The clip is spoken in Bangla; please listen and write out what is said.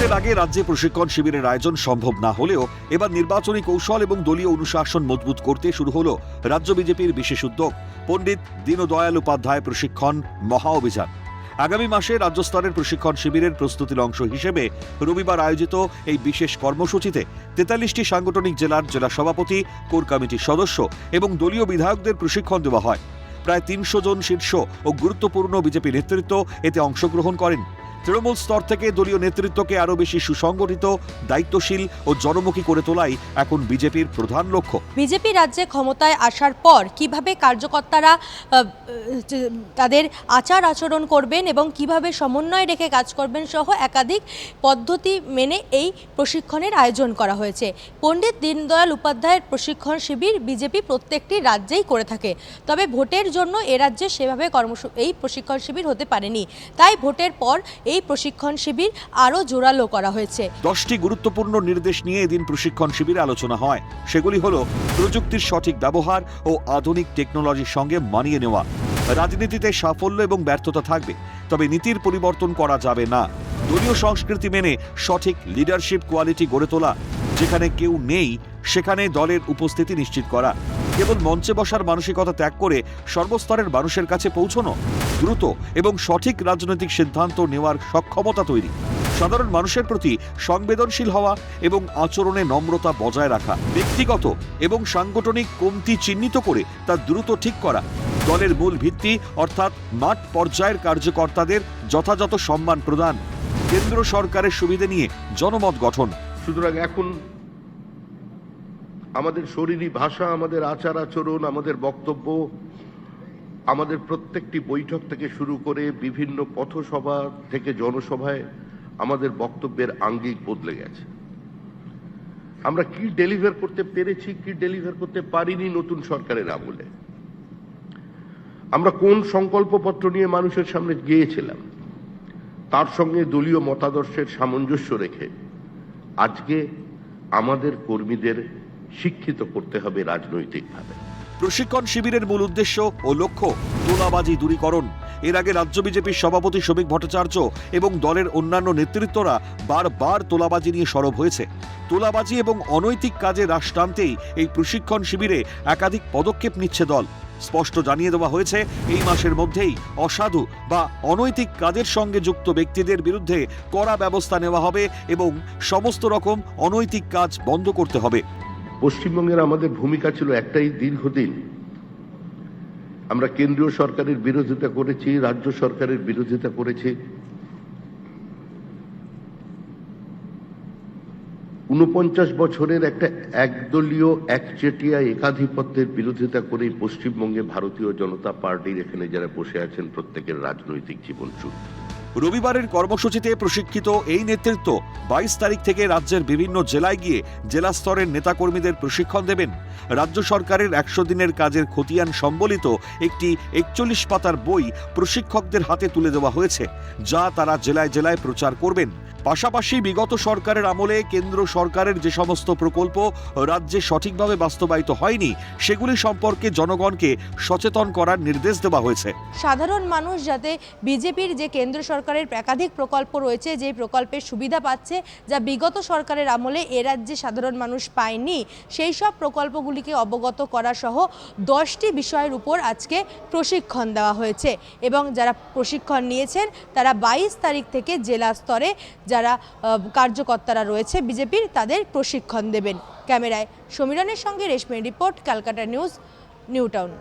এর আগে রাজ্যে প্রশিক্ষণ শিবিরের আয়োজন সম্ভব না হলেও এবার নির্বাচনী কৌশল এবং দলীয় অনুশাসন মজবুত করতে শুরু হলো রাজ্য বিজেপির বিশেষ উদ্যোগ পণ্ডিত দীনদয়াল উপাধ্যায় প্রশিক্ষণ মহা অভিযান। আগামী মাসে রাজ্য স্তরের প্রশিক্ষণ শিবিরের প্রস্তুতির অংশ হিসেবে রবিবার আয়োজিত এই বিশেষ কর্মসূচিতে ৪৩টি সাংগঠনিক জেলার জেলা সভাপতি, কোর কমিটির সদস্য এবং দলীয় বিধায়কদের প্রশিক্ষণ দেওয়া হয়। প্রায় ৩০০ জন শীর্ষ ও গুরুত্বপূর্ণ বিজেপি নেতৃত্ব এতে অংশগ্রহণ করেন। তৃণমূল স্তর থেকে দলীয় নেতৃত্বকে আরও বেশি সুসংগঠিত, দায়িত্বশীল ও জনমুখী করে তোলাই এখন বিজেপির প্রধান লক্ষ্য। বিজেপি রাজ্যে ক্ষমতায় আসার পর কিভাবে কার্যকর্তারা তাদের আচার আচরণ করবেন এবং কিভাবে সমন্বয় রেখে কাজ করবেন সহ একাধিক পদ্ধতি মেনে এই প্রশিক্ষণের আয়োজন করা হয়েছে। পণ্ডিত দীনদয়াল উপাধ্যায়ের প্রশিক্ষণ শিবির বিজেপি প্রত্যেকটি রাজ্যেই করে থাকে, তবে ভোটের জন্য এ রাজ্যে সেভাবে এই প্রশিক্ষণ শিবির হতে পারেনি। তাই ভোটের পর এই প্রশিক্ষণ শিবির আরও জোরালো করা হয়েছে। 10টি গুরুত্বপূর্ণ নির্দেশ নিয়ে এদিন প্রশিক্ষণ শিবিরে আলোচনা হয়। সেগুলি হলো প্রযুক্তির সঠিক ব্যবহার ও আধুনিক টেকনোলজির সঙ্গে মানিয়ে নেওয়া। রাজনীতিতে সাফল্য এবং ব্যর্থতা থাকবে, তবে নীতির পরিবর্তন করা যাবে না। দলীয় সংস্কৃতি মেনে সঠিক লিডারশিপ কোয়ালিটি গড়ে তোলা। যেখানে কেউ নেই সেখানে দলের উপস্থিতি নিশ্চিত করা। কেবল মঞ্চে বসার মানসিকতা ত্যাগ করে সর্বস্তরের মানুষের কাছে পৌঁছানো। দ্রুত এবং সঠিক রাজনৈতিক সিদ্ধান্ত নেওয়ার সক্ষমতা তৈরি। সাধারণ মানুষের প্রতি সংবেদনশীল হওয়া এবং আচরণে নম্রতা বজায় রাখা। ব্যক্তিগত এবং সাংগঠনিক কমতি চিহ্নিত করে তা দ্রুত ঠিক করা। দলের মূল ভিত্তি অর্থাৎ মাঠ পর্যায়ের কার্যকর্তাদের যথাযথ সম্মান প্রদান। কেন্দ্র সরকারের সুবিধে নিয়ে জনমত গঠন। সুতরাং এখন আমাদের শরীরী ভাষা, আমাদের আচার আচরণ, আমাদের বক্তব্য, আমাদের প্রত্যেকটি বৈঠক থেকে শুরু করে বিভিন্ন পথসভা থেকে জনসভায় আমাদের বক্তব্যের আঙ্গিক বদলে গেছে। আমরা কি ডেলিভার করতে পেরেছি, কি ডেলিভার করতে পারিনি নতুন সরকারের আমলে, আমরা কোন সংকল্পপত্র নিয়ে মানুষের সামনে গিয়েছিলাম, তার সঙ্গে দলীয় মতাদর্শের সামঞ্জস্য রেখে আজকে আমাদের কর্মীদের শিক্ষিত করতে হবে রাজনৈতিকভাবে। প্রশিক্ষণ শিবিরের মূল উদ্দেশ্য ও লক্ষ্য তোলাবাজি দূরীকরণ। এর আগে রাজ্য বিজেপির সভাপতি শ্রমিক ভট্টাচার্য এবং দলের অন্যান্য নেতৃত্বরা বারবার তোলাবাজি নিয়ে সরব হয়েছে। তোলাবাজি এবং অনৈতিক কাজে রাশ টানতেই এই প্রশিক্ষণ শিবিরে একাধিক পদক্ষেপ নিচ্ছে দল। স্পষ্ট জানিয়ে দেওয়া হয়েছে এই মাসের মধ্যেই অসাধু বা অনৈতিক কাজের সঙ্গে যুক্ত ব্যক্তিদের বিরুদ্ধে কড়া ব্যবস্থা নেওয়া হবে এবং সমস্ত রকম অনৈতিক কাজ বন্ধ করতে হবে। পশ্চিমবঙ্গের আমাদের ভূমিকা ছিল একটাই, দীর্ঘদিন আমরা কেন্দ্রীয় সরকারের বিরোধিতা করেছি, রাজ্য সরকারের বিরোধিতা করেছি। ৪৯ বছরের একটা একদলীয় একচেটিয়া একাধিপত্যের বিরোধিতা করে পশ্চিমবঙ্গে ভারতীয় জনতা পার্টির এখানে যারা বসে আছেন প্রত্যেকের রাজনৈতিক জীবন শুরু। রবিবারের কর্মসূচিতে প্রশিক্ষিত এই নেতৃত্ব 22 তারিখ থেকে রাজ্যের বিভিন্ন জেলায় গিয়ে জেলা স্তরের নেতাকর্মীদের প্রশিক্ষণ দেবেন। রাজ্য সরকারের 100 দিনের কাজের খতিয়ান সম্বলিত একটি 41 পাতার বই প্রশিক্ষকদের হাতে তুলে দেওয়া হয়েছে, যা তারা জেলায় জেলায় প্রচার করবেন। পাশাপাশি বিগত সরকারের আমলে কেন্দ্র সরকারের যে সমস্ত প্রকল্প রাজ্যে সঠিকভাবে বাস্তবায়িত হয়নি সেগুলি সম্পর্কে জনগণকে সচেতন করার নির্দেশ দেওয়া হয়েছে। সাধারণ মানুষ যাতে বিজেপির যে কেন্দ্র সরকারের একাধিক প্রকল্প রয়েছে, যে প্রকল্পের সুবিধা পাচ্ছে, যা বিগত সরকারের আমলে এ রাজ্যে সাধারণ মানুষ পায়নি, সেই সব প্রকল্পগুলিকে অবগত করা সহ 10টি বিষয়ের উপর আজকে প্রশিক্ষণ দেওয়া হয়েছে এবং যারা প্রশিক্ষণ নিয়েছেন তারা 22 তারিখ থেকে জেলা স্তরে যারা কার্যকর্তারা রয়েছে বিজেপির তাদের প্রশিক্ষণ দেবেন। ক্যামেরায় সমীরনের সঙ্গে রেশমির report, Calcutta news, New town.